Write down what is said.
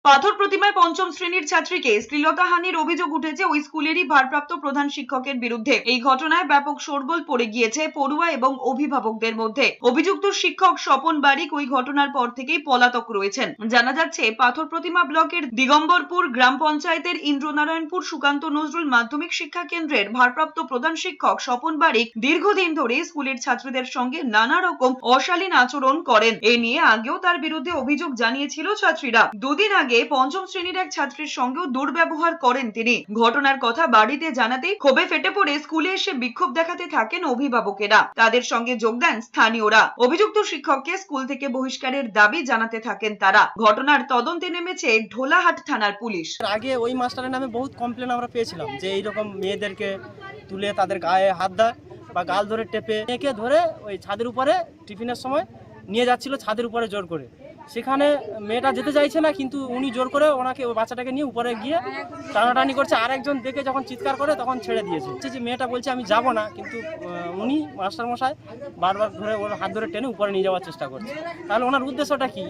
পাথর প্রতিমায় পঞ্চম শ্রেণীর ছাত্রীকে শ্লীলতাহানির অভিযোগ উঠেছে ওই স্কুলেরই ভারপ্রাপ্ত প্রধান শিক্ষকের বিরুদ্ধে। এই ঘটনায় ব্যাপক শোরগোল পড়ে গিয়েছে পড়ুয়া এবং অভিভাবকদের মধ্যে। অভিযুক্ত শিক্ষক স্বপন বারিক ওই ঘটনার পর থেকেই পলাতক রয়েছেন। জানা যাচ্ছে, পাথর প্রতিমা ব্লকের দিগম্বরপুর গ্রাম পঞ্চায়েতের ইন্দ্রনারায়ণপুর সুকান্ত নজরুল মাধ্যমিক শিক্ষা কেন্দ্রের ভারপ্রাপ্ত প্রধান শিক্ষক স্বপন বারিক দীর্ঘদিন ধরে স্কুলের ছাত্রীদের সঙ্গে নানা রকম অশালীন আচরণ করেন। এ নিয়ে আগেও তার বিরুদ্ধে অভিযোগ জানিয়েছিল ছাত্রীরা। দুদিন আগে পঞ্চম শ্রেণীর এক ছাত্রীর সঙ্গেও দুর্ব্যবহার করেন তিনি। ঘটনার কথা বাড়িতে জানাতেই ক্ষোভে ফেটে পড়ে স্কুলে এসে বিক্ষোভ দেখাতে থাকেন অভিভাবকেরা। তাদের সঙ্গে যোগ দেন স্থানীয়রা। অভিযুক্ত শিক্ষককে স্কুল থেকে বহিষ্কারের দাবি জানাতে থাকেন তারা। ঘটনার তদন্তে নেমেছে ঢোলাহাট থানার পুলিশ। আগে ওই মাস্টারের নামে বহুত কমপ্লেন আমরা পেয়েছিলাম যে এইরকম মেয়েদেরকে তুলে তাদের গায়ে হাত দেয় বা গাল ধরে টেপে মেয়েকে ধরে ওই ছাদের উপরে টিফিনের সময় নিয়ে যাচ্ছিল, ছাদের উপরে জোর করে। সেখানে মেয়েটা যেতে চাইছে না, কিন্তু উনি জোর করে ওনাকে ওই বাচ্চাটাকে নিয়ে উপরে গিয়ে টানাটানি করছে। আরেকজন দেখে যখন চিৎকার করে তখন ছেড়ে দিয়েছে। যে মেয়েটা বলছে আমি যাব না, কিন্তু উনি মাস্টারমশাই বারবার ধরে ওর হাত ধরে টেনে উপরে নিয়ে যাওয়ার চেষ্টা করছে। তাহলে ওনার উদ্দেশ্যটা কি?